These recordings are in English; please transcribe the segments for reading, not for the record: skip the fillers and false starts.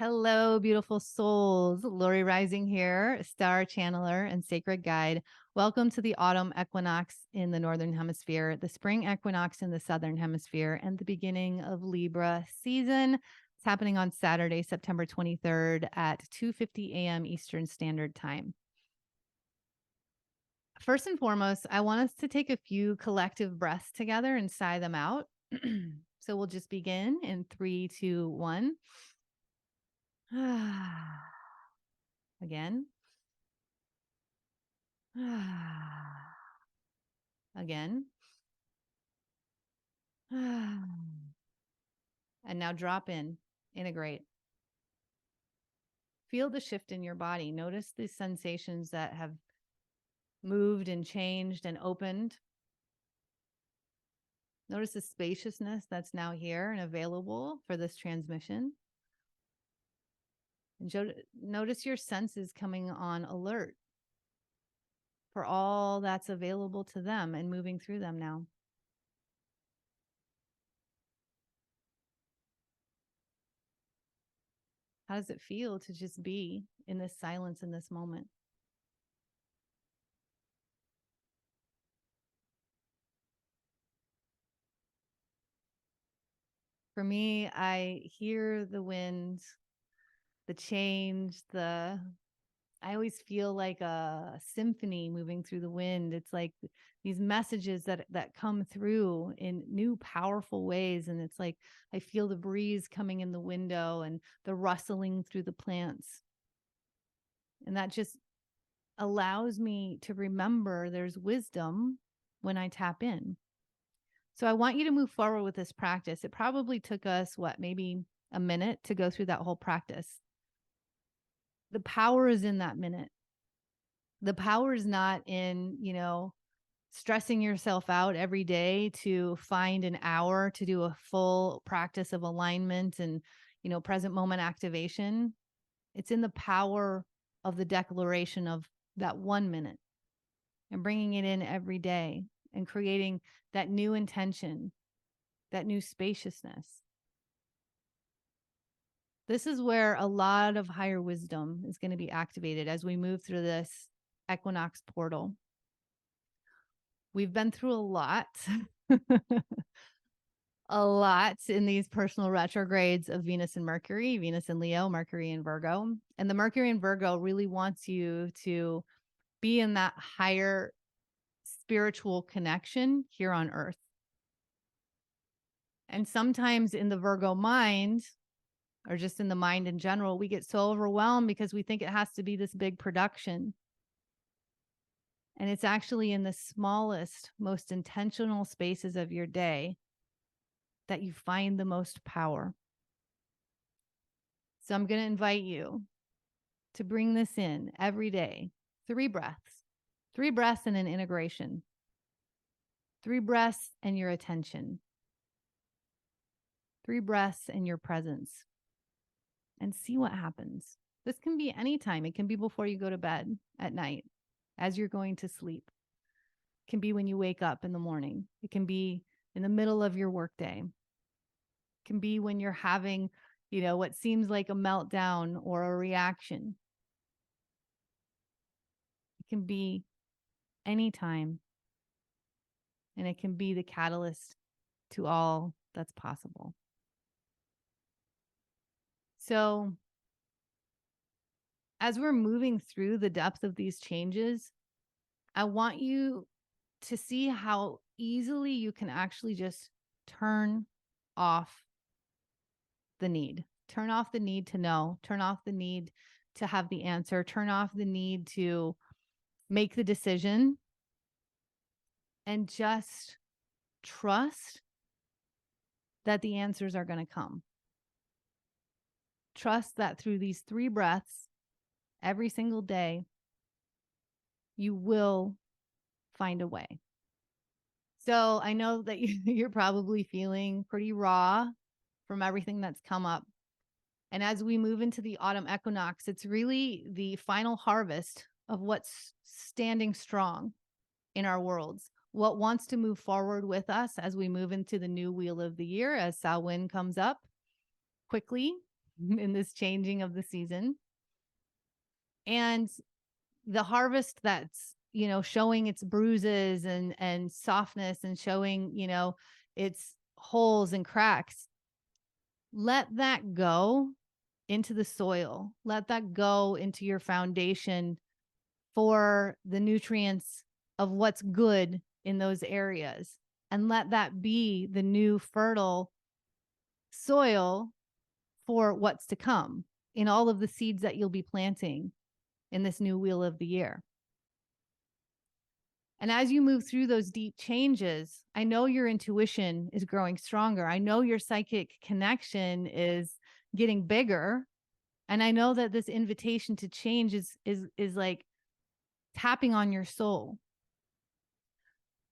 Hello, beautiful souls. Lori Rising here, star channeler and sacred guide. Welcome to the autumn equinox in the Northern Hemisphere, the spring equinox in the Southern Hemisphere, and the beginning of Libra season. It's happening on Saturday, September 23rd at 2:50 a.m. Eastern Standard Time. First and foremost, I want us to take a few collective breaths together and sigh them out. So we'll just begin in 3, 2, 1. Again. Again. And now drop in, integrate. Feel the shift in your body. Notice the sensations that have moved and changed and opened. Notice the spaciousness that's now here and available for this transmission. And notice your senses coming on alert for all that's available to them and moving through them now. How does it feel to just be in this silence in this moment? For me, I hear the wind, the change, I always feel like a symphony moving through the wind. It's like these messages that come through in new, powerful ways. And it's like I feel the breeze coming in the window and the rustling through the plants. And that just allows me to remember there's wisdom when I tap in. So I want you to move forward with this practice. It probably took us, maybe a minute to go through that whole practice. The power is in that minute. The power is not in, stressing yourself out every day to find an hour to do a full practice of alignment and, present moment activation. It's in the power of the declaration of that 1 minute and bringing it in every day and creating that new intention, that new spaciousness. This is where a lot of higher wisdom is going to be activated as we move through this equinox portal. We've been through a lot, a lot in these personal retrogrades of Venus and Mercury, Venus and Leo, Mercury and Virgo. And the Mercury and Virgo really wants you to be in that higher spiritual connection here on Earth. And sometimes in the Virgo mind, or just in the mind in general, we get so overwhelmed because we think it has to be this big production. And it's actually in the smallest, most intentional spaces of your day that you find the most power. So I'm going to invite you to bring this in every day. 3 breaths and an integration. 3 breaths and your attention. 3 breaths and your presence. And see what happens. This can be anytime. It can be before you go to bed at night, as you're going to sleep. It can be when you wake up in the morning. It can be in the middle of your workday. It can be when you're having, what seems like a meltdown or a reaction. It can be anytime. And it can be the catalyst to all that's possible. So as we're moving through the depth of these changes, I want you to see how easily you can actually just turn off the need. Turn off the need to know. Turn off the need to have the answer. Turn off the need to make the decision. And just trust that the answers are going to come. Trust that through these 3 breaths every single day, you will find a way. So I know that you're probably feeling pretty raw from everything that's come up. And as we move into the autumn equinox, it's really the final harvest of what's standing strong in our worlds. What wants to move forward with us as we move into the new wheel of the year, as Samhain comes up quickly. in this changing of the season. And the harvest that's, showing its bruises and softness and showing, its holes and cracks, let that go into the soil. Let that go into your foundation for the nutrients of what's good in those areas. And let that be the new fertile soil for what's to come in all of the seeds that you'll be planting in this new wheel of the year. And as you move through those deep changes, I know your intuition is growing stronger. I know your psychic connection is getting bigger. And I know that this invitation to change is like tapping on your soul.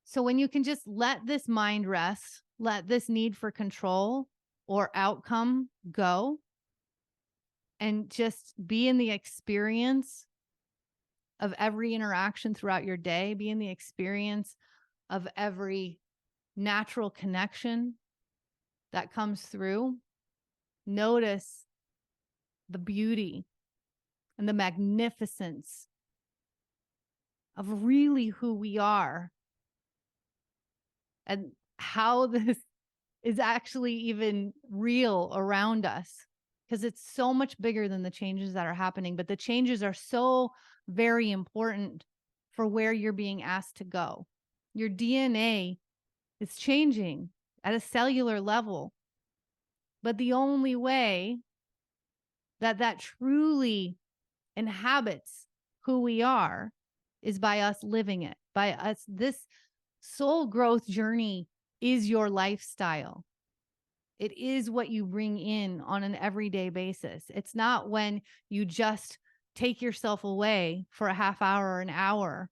So when you can just let this mind rest, let this need for control or outcome go, and just be in the experience of every interaction throughout your day, be in the experience of every natural connection that comes through. Notice the beauty and the magnificence of really who we are and how this is actually even real around us, because it's so much bigger than the changes that are happening. But the changes are so very important for where you're being asked to go. Your DNA is changing at a cellular level. But the only way that that truly inhabits who we are is by us living it, by us. This soul growth journey is your lifestyle. It is what you bring in on an everyday basis. It's not when you just take yourself away for a half hour or an hour.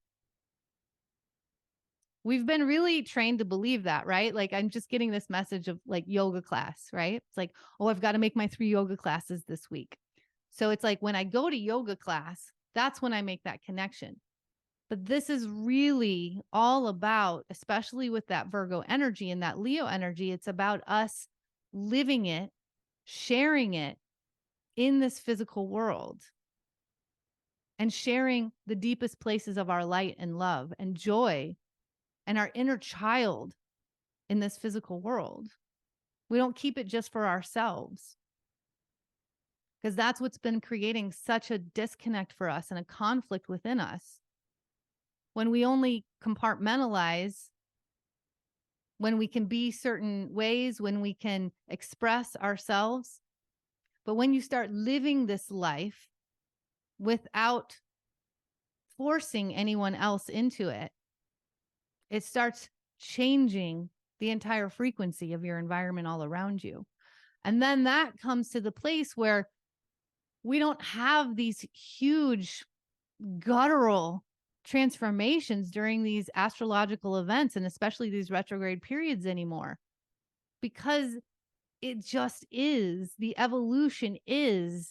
We've been really trained to believe that, right? Like, I'm just getting this message of like yoga class, right? It's like, oh, I've got to make my 3 yoga classes this week. So it's like when I go to yoga class, that's when I make that connection. But this is really all about, especially with that Virgo energy and that Leo energy, it's about us living it, sharing it in this physical world, and sharing the deepest places of our light and love and joy and our inner child in this physical world. We don't keep it just for ourselves, because that's what's been creating such a disconnect for us and a conflict within us. When we only compartmentalize, when we can be certain ways, when we can express ourselves. But when you start living this life without forcing anyone else into it, it starts changing the entire frequency of your environment all around you. And then that comes to the place where we don't have these huge guttural transformations during these astrological events, and especially these retrograde periods anymore, because it just is. The evolution is,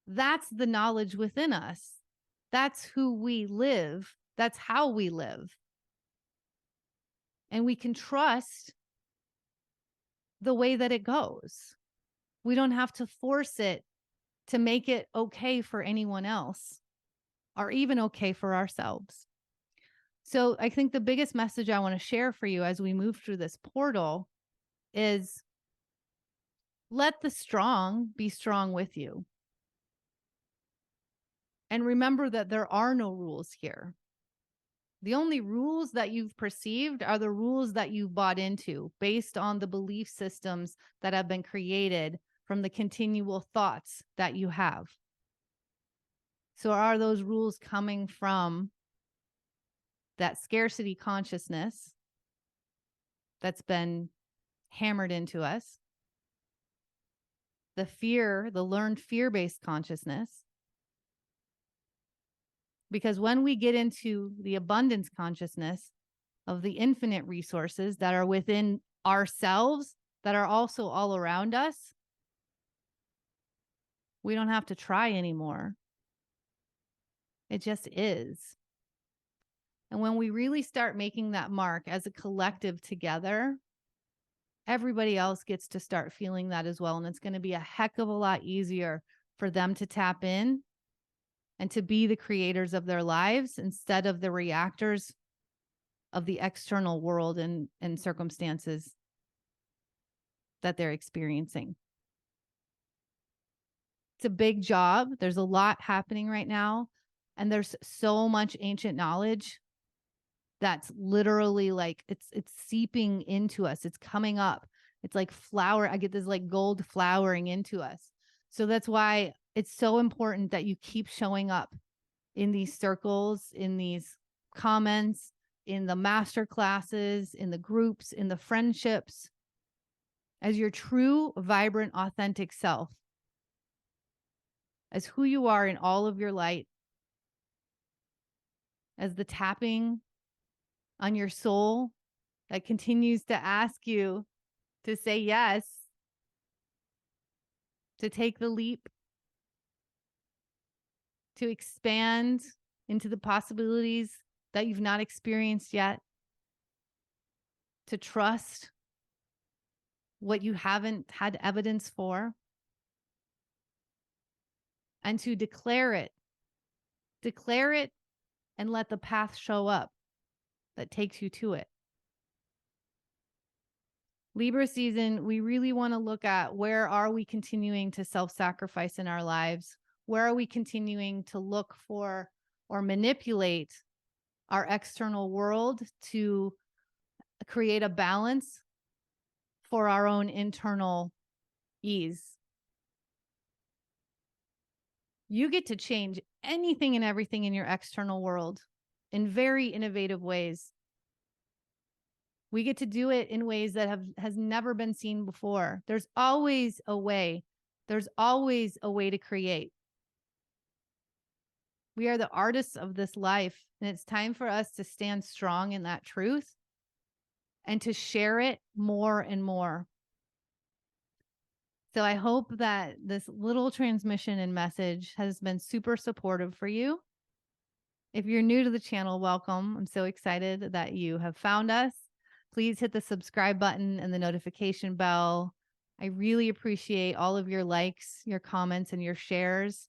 that's the knowledge within us. That's who we live. That's how we live. And we can trust the way that it goes. We don't have to force it to make it okay for anyone else, or even okay for ourselves. So I think the biggest message I want to share for you as we move through this portal is, let the strong be strong with you. And remember that there are no rules here. The only rules that you've perceived are the rules that you've bought into based on the belief systems that have been created from the continual thoughts that you have. So are those rules coming from that scarcity consciousness that's been hammered into us? The fear, the learned fear-based consciousness. Because when we get into the abundance consciousness of the infinite resources that are within ourselves, that are also all around us, we don't have to try anymore. It just is. And when we really start making that mark as a collective together, everybody else gets to start feeling that as well. And it's going to be a heck of a lot easier for them to tap in and to be the creators of their lives instead of the reactors of the external world and circumstances that they're experiencing. It's a big job. There's a lot happening right now. And there's so much ancient knowledge that's literally like it's seeping into us. It's coming up. It's like flower. I get this like gold flowering into us. So that's why it's so important that you keep showing up in these circles, in these comments, in the master classes, in the groups, in the friendships, as your true, vibrant, authentic self, as who you are in all of your light, as the tapping on your soul that continues to ask you to say yes, to take the leap, to expand into the possibilities that you've not experienced yet, to trust what you haven't had evidence for, and to declare it. Declare it and let the path show up that takes you to it. Libra season, we really want to look at where are we continuing to self-sacrifice in our lives? Where are we continuing to look for or manipulate our external world to create a balance for our own internal ease? You get to change anything and everything in your external world in very innovative ways. We get to do it in ways that has never been seen before. There's always a way. There's always a way to create. We are the artists of this life, and it's time for us to stand strong in that truth and to share it more and more. So I hope that this little transmission and message has been super supportive for you. If you're new to the channel, welcome. I'm so excited that you have found us. Please hit the subscribe button and the notification bell. I really appreciate all of your likes, your comments, and your shares.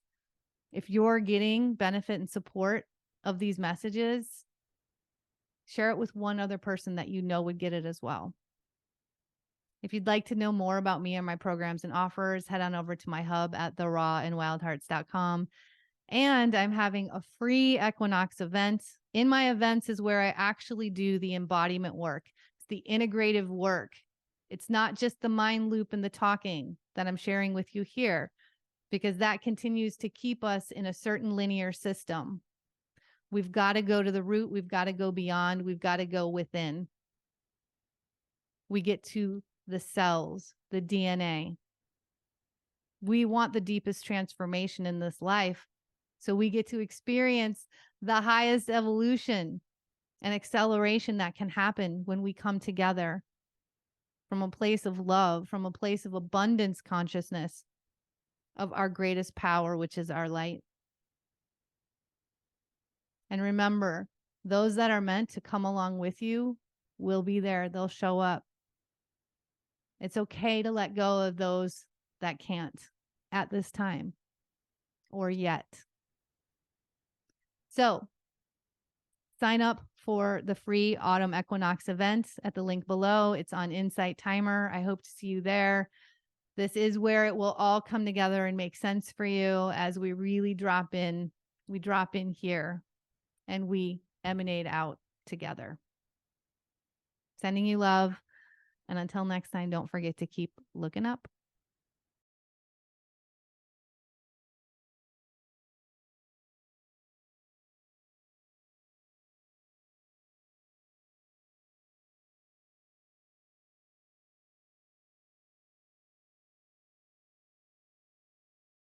If you're getting benefit and support of these messages, share it with one other person that you know would get it as well. If you'd like to know more about me and my programs and offers, head on over to my hub at therawandwildhearts.com. And I'm having a free equinox event. In my events is where I actually do the embodiment work. It's the integrative work. It's not just the mind loop and the talking that I'm sharing with you here, because that continues to keep us in a certain linear system. We've got to go to the root. We've got to go beyond. We've got to go within. We get to the cells, the DNA. We want the deepest transformation in this life. So we get to experience the highest evolution and acceleration that can happen when we come together from a place of love, from a place of abundance consciousness of our greatest power, which is our light. And remember, those that are meant to come along with you will be there. They'll show up. It's okay to let go of those that can't at this time or yet. So sign up for the free Autumn Equinox event at the link below. It's on Insight Timer. I hope to see you there. This is where it will all come together and make sense for you as we really drop in. We drop in here and we emanate out together. Sending you love. And until next time, don't forget to keep looking up.